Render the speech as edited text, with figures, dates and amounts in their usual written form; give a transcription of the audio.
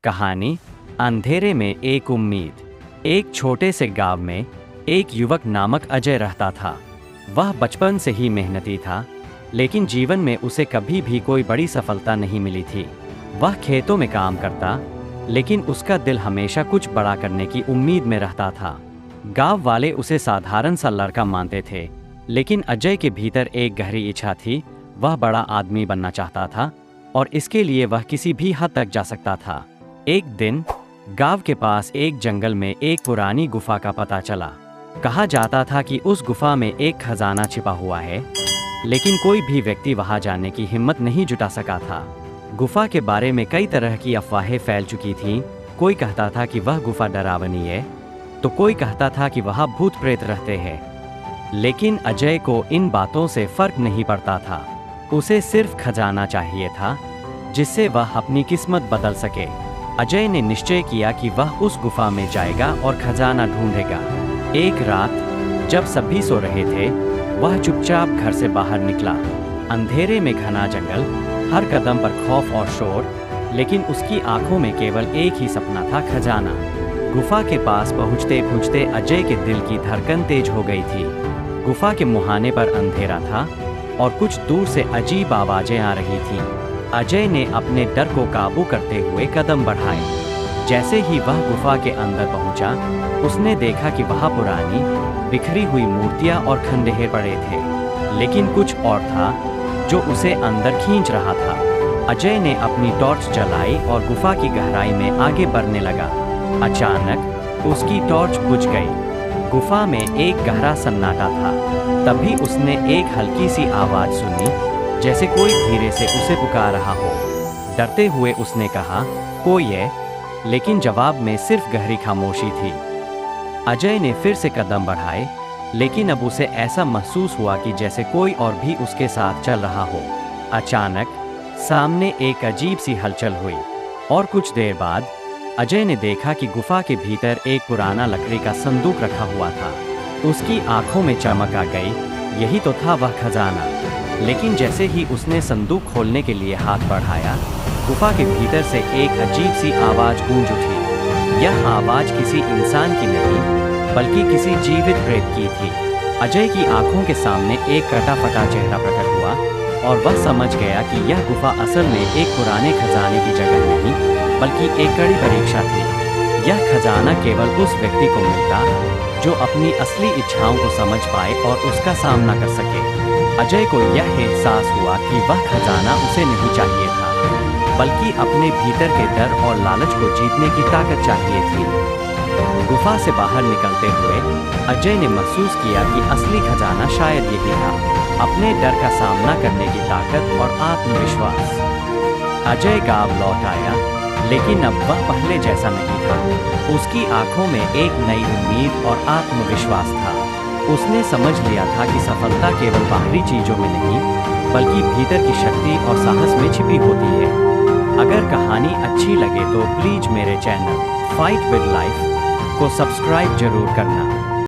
कहानी अंधेरे में एक उम्मीद। एक छोटे से गांव में एक युवक नामक अजय रहता था। वह बचपन से ही मेहनती था, लेकिन जीवन में उसे कभी भी कोई बड़ी सफलता नहीं मिली थी। वह खेतों में काम करता, लेकिन उसका दिल हमेशा कुछ बड़ा करने की उम्मीद में रहता था। गांव वाले उसे साधारण सा लड़का मानते थे, लेकिन अजय के भीतर एक गहरी इच्छा थी। वह बड़ा आदमी बनना चाहता था और इसके लिए वह किसी भी हद तक जा सकता था। एक दिन गांव के पास एक जंगल में एक पुरानी गुफा का पता चला। कहा जाता था कि उस गुफा में एक खजाना छिपा हुआ है, लेकिन कोई भी व्यक्ति वहां जाने की हिम्मत नहीं जुटा सका था। गुफा के बारे में कई तरह की अफवाहें फैल चुकी थीं। कोई कहता था कि वह गुफा डरावनी है, तो कोई कहता था कि वहां भूत प्रेत रहते हैं। लेकिन अजय को इन बातों से फर्क नहीं पड़ता था। उसे सिर्फ खजाना चाहिए था, जिससे वह अपनी किस्मत बदल सके। अजय ने निश्चय किया कि वह उस गुफा में जाएगा और खजाना ढूंढेगा। एक रात जब सभी सो रहे थे, वह चुपचाप घर से बाहर निकला। अंधेरे में घना जंगल, हर कदम पर खौफ और शोर, लेकिन उसकी आंखों में केवल एक ही सपना था, खजाना। गुफा के पास पहुंचते पहुंचते अजय के दिल की धड़कन तेज हो गई थी। गुफा के मुहाने पर अंधेरा था और कुछ दूर से अजीब आवाजें आ रही थीं। अजय ने अपने डर को काबू करते हुए कदम बढ़ाए। जैसे ही वह गुफा के अंदर पहुंचा, उसने देखा कि वहां पुरानी बिखरी हुई मूर्तियां और खंडहर पड़े थे, लेकिन कुछ और था जो उसे अंदर खींच रहा था। अजय ने अपनी टॉर्च जलाई और गुफा की गहराई में आगे बढ़ने लगा। अचानक उसकी टॉर्च बुझ गई। गुफा में एक गहरा सन्नाटा था। तभी उसने एक हल्की सी आवाज सुनी, जैसे कोई धीरे से उसे पुकार रहा हो। डरते हुए उसने कहा, कोई है, लेकिन जवाब में सिर्फ गहरी खामोशी थी। अजय ने फिर से कदम बढ़ाए, लेकिन अब उसे ऐसा महसूस हुआ कि जैसे कोई और भी उसके साथ चल रहा हो। अचानक सामने एक अजीब सी हलचल हुई और कुछ देर बाद अजय ने देखा कि गुफा के भीतर एक पुराना लकड़ी का संदूक रखा हुआ था। उसकी आंखों में चमक आ गई। यही तो था वह खजाना। लेकिन जैसे ही उसने संदूक खोलने के लिए हाथ बढ़ाया, गुफा के भीतर से एक अजीब सी आवाज गूंज उठी। यह आवाज किसी इंसान की नहीं, बल्कि किसी जीवित प्रेत की थी। अजय की आंखों के सामने एक कटा फटा चेहरा प्रकट हुआ और वह समझ गया कि यह गुफा असल में एक पुराने खजाने की जगह नहीं, बल्कि एक कड़ी परीक्षा थी। यह खजाना केवल उस व्यक्ति को मिलता जो अपनी असली इच्छाओं को समझ पाए और उसका सामना कर सके। अजय को यह एहसास हुआ कि वह खजाना उसे नहीं चाहिए था, बल्कि अपने भीतर के डर और लालच को जीतने की ताकत चाहिए थी। गुफा से बाहर निकलते हुए अजय ने महसूस किया कि असली खजाना शायद यही था, अपने डर का सामना करने की ताकत और आत्मविश्वास। अजय गांव लौट आया, लेकिन अब वह पहले जैसा नहीं था। उसकी आंखों में एक नई उम्मीद और आत्मविश्वास था। उसने समझ लिया था कि सफलता केवल बाहरी चीजों में नहीं, बल्कि भीतर की शक्ति और साहस में छिपी होती है। अगर कहानी अच्छी लगे तो प्लीज मेरे चैनल फाइट विद लाइफ को सब्सक्राइब जरूर करना।